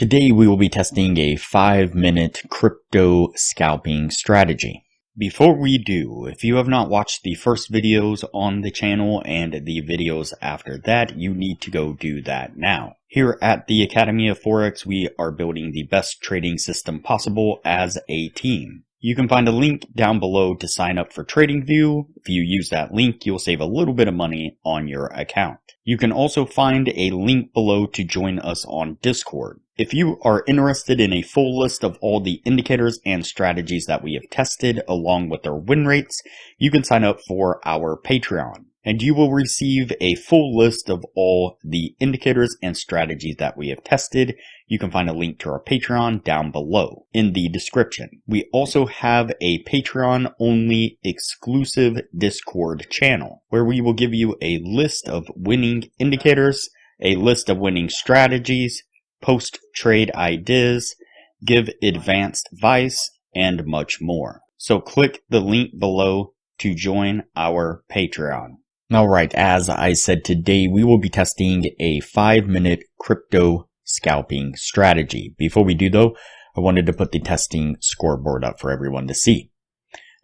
Today we will be testing a 5-minute crypto scalping strategy. Before we do, if you have not watched the first videos on the channel and the videos after that, you need to go do that now. Here at the Academy of Forex, we are building the best trading system possible as a team. You can find a link down below to sign up for Tradingview. If you use that link, you'll save a little bit of money on your account. You can also find a link below to join us on Discord. If you are interested in a full list of all the indicators and strategies that we have tested along with their win rates, you can sign up for our Patreon. And you will receive a full list of all the indicators and strategies that we have tested. You can find a link to our Patreon down below in the description. We also have a Patreon-only exclusive Discord channel where we will give you a list of winning indicators, a list of winning strategies, post trade ideas, give advanced advice, and much more. So click the link below to join our Patreon. Alright, as I said, today we will be testing a 5-minute crypto scalping strategy. Before we do though, I wanted to put the testing scoreboard up for everyone to see.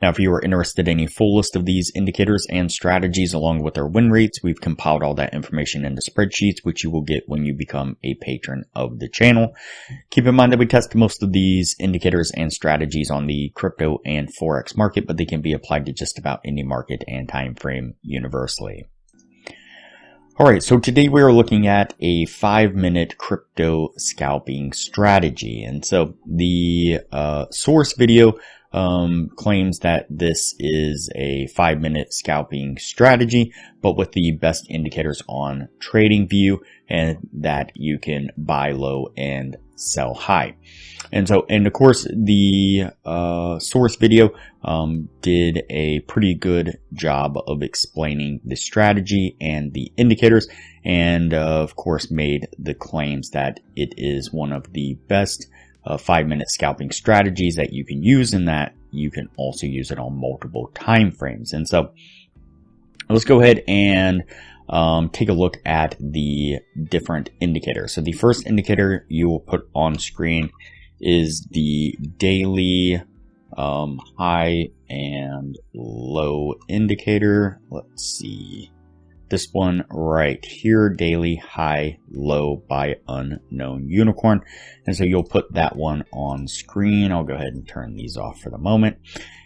Now, if you are interested in a full list of these indicators and strategies along with their win rates, we've compiled all that information into spreadsheets, which you will get when you become a patron of the channel. Keep in mind that we test most of these indicators and strategies on the crypto and Forex market, but they can be applied to just about any market and time frame universally. Alright, so today we are looking at a 5-minute crypto scalping strategy. And so the source video claims that this is a 5-minute scalping strategy, but with the best indicators on Tradingview, and that you can buy low and sell high. And of course, the source video did a pretty good job of explaining the strategy and the indicators, and of course made the claims that it is one of the best 5-minute scalping strategies that you can use, and that you can also use it on multiple time frames. And so let's go ahead and take a look at the different indicators. So the first indicator you will put on screen is the daily high and low indicator. Let's see. This one right here, daily high low by unknown unicorn. And so you'll put that one on screen. I'll go ahead and turn these off for the moment.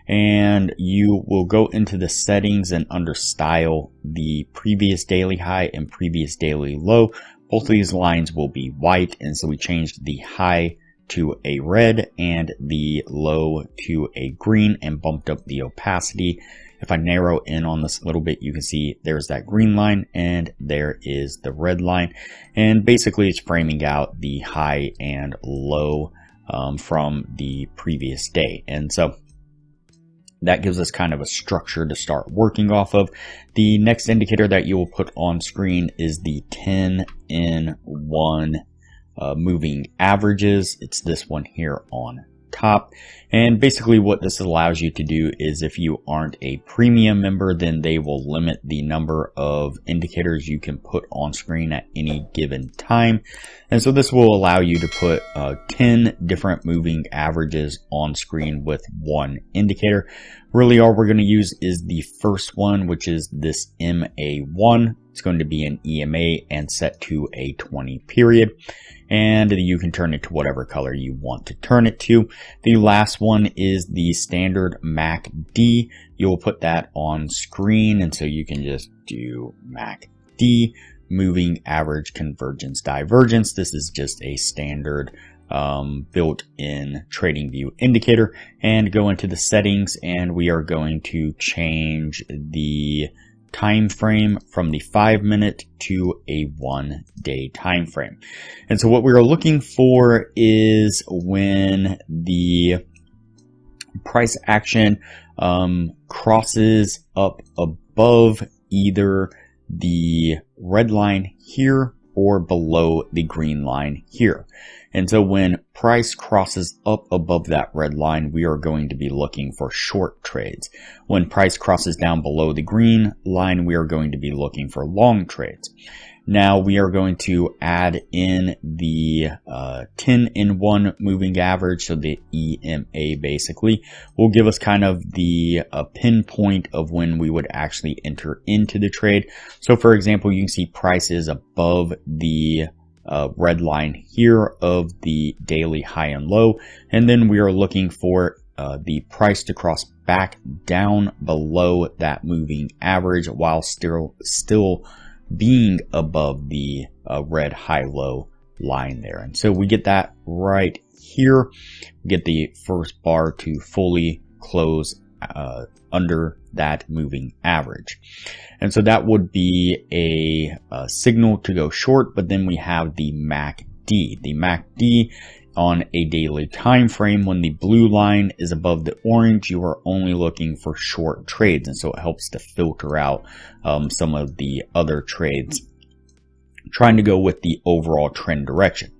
And you will go into the settings, and under style, the previous daily high and previous daily low, both of these lines will be white. And so we changed the high to a red and the low to a green and bumped up the opacity. If I narrow in on this a little bit, you can see there's that green line and there is the red line. And basically it's framing out the high and low from the previous day. And so that gives us kind of a structure to start working off of. The next indicator that you will put on screen is the 10-in-1 moving averages. It's this one here on top. And basically what this allows you to do is, if you aren't a premium member, then they will limit the number of indicators you can put on screen at any given time. And so this will allow you to put 10 different moving averages on screen with one indicator. Really all we're going to use is the first one, which is this MA1. It's going to be an EMA and set to a 20 period. And you can turn it to whatever color you want to turn it to. The last one is the standard MACD. You'll put that on screen, and so you can just do MACD, moving average convergence divergence. This is just a standard built-in Tradingview indicator. And go into the settings, and we are going to change the time frame from the 5-minute to a 1-day time frame. And so what we are looking for is when the price action crosses up above either the red line here or below the green line here. And so when price crosses up above that red line, we are going to be looking for short trades. When price crosses down below the green line, we are going to be looking for long trades. Now we are going to add in the 10-in-1 moving average, so the EMA basically will give us kind of the pinpoint of when we would actually enter into the trade. So for example, you can see price is above the red line here of the daily high and low, and then we are looking for the price to cross back down below that moving average while still being above the red high-low line there. And so we get that right here. We get the first bar to fully close under that moving average. And so that would be a signal to go short, but then we have the MACD. The MACD on a daily time frame, when the blue line is above the orange, you are only looking for short trades, and so it helps to filter out some of the other trades trying to go with the overall trend direction.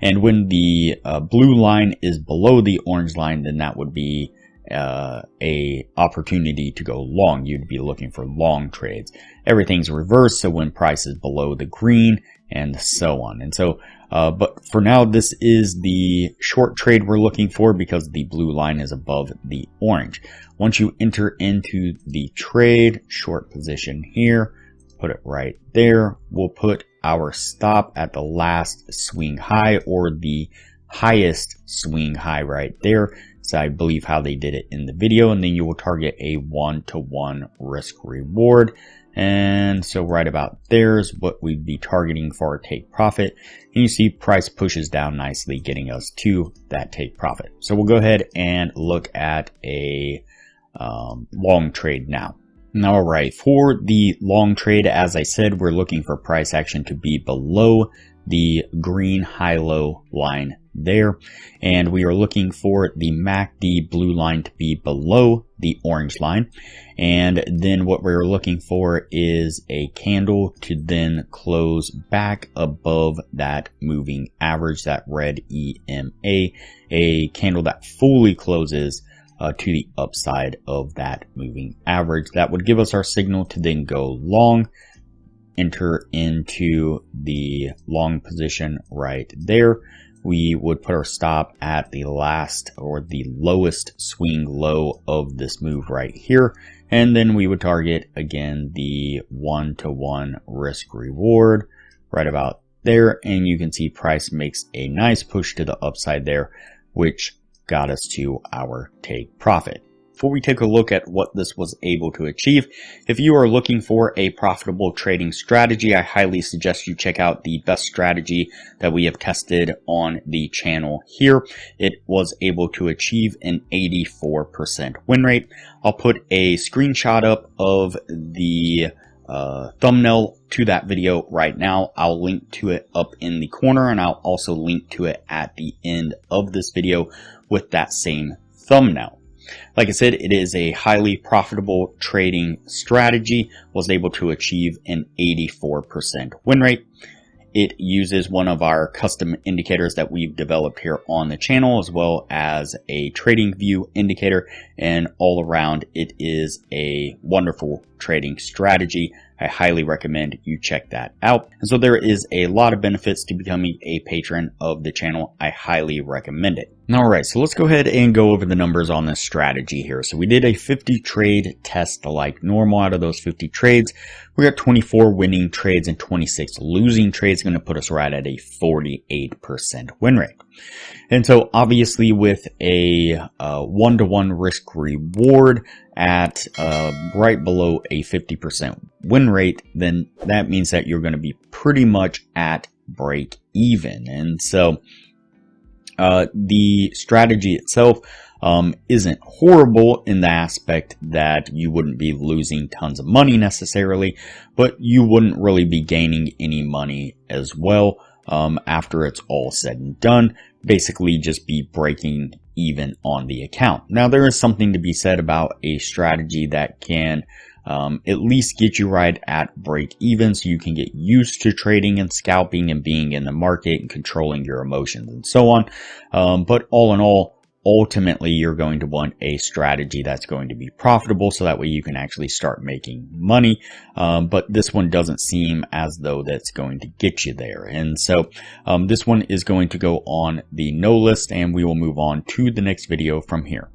And when the blue line is below the orange line, then that would be a opportunity to go long. You'd be looking for long trades. Everything's reversed, so when price is below the green and so on. And so but for now, this is the short trade we're looking for because the blue line is above the orange. Once you enter into the trade, short position here, put it right there. We'll put our stop at the last swing high or the highest swing high right there. So I believe how they did it in the video, and then you will target a 1-to-1 risk reward. And so right about there is what we'd be targeting for our take profit. And you see price pushes down nicely, getting us to that take profit. So we'll go ahead and look at a long trade now. All right, for the long trade, as I said, we're looking for price action to be below the green high-low line there, and we are looking for the MACD blue line to be below the orange line, and then what we're looking for is a candle to then close back above that moving average, that red EMA, a candle that fully closes to the upside of that moving average. That would give us our signal to then go long, enter into the long position right there. We would put our stop at the last or the lowest swing low of this move right here. And then we would target again the 1-to-1 risk reward right about there. And you can see price makes a nice push to the upside there, which got us to our take profit. Before we take a look at what this was able to achieve, if you are looking for a profitable trading strategy, I highly suggest you check out the best strategy that we have tested on the channel here. It was able to achieve an 84% win rate. I'll put a screenshot up of the thumbnail to that video right now. I'll link to it up in the corner, and I'll also link to it at the end of this video with that same thumbnail. Like I said, it is a highly profitable trading strategy, was able to achieve an 84% win rate. It uses one of our custom indicators that we've developed here on the channel, as well as a Tradingview indicator, and all around it is a wonderful trading strategy. I highly recommend you check that out. And so there is a lot of benefits to becoming a patron of the channel. I highly recommend it. Alright, so let's go ahead and go over the numbers on this strategy here. So we did a 50 trade test like normal. Out of those 50 trades, we got 24 winning trades and 26 losing trades, going to put us right at a 48% win rate. And so obviously with a 1-to-1 risk reward at right below a 50% win rate, then that means that you're going to be pretty much at break even. And so the strategy itself isn't horrible in the aspect that you wouldn't be losing tons of money necessarily, but you wouldn't really be gaining any money as well after it's all said and done. Basically just be breaking even on the account. Now there is something to be said about a strategy that can at least get you right at break even, so you can get used to trading and scalping and being in the market and controlling your emotions and so on. But all in all, ultimately you're going to want a strategy that's going to be profitable, so that way you can actually start making money. But this one doesn't seem as though that's going to get you there. And so this one is going to go on the no list, and we will move on to the next video from here.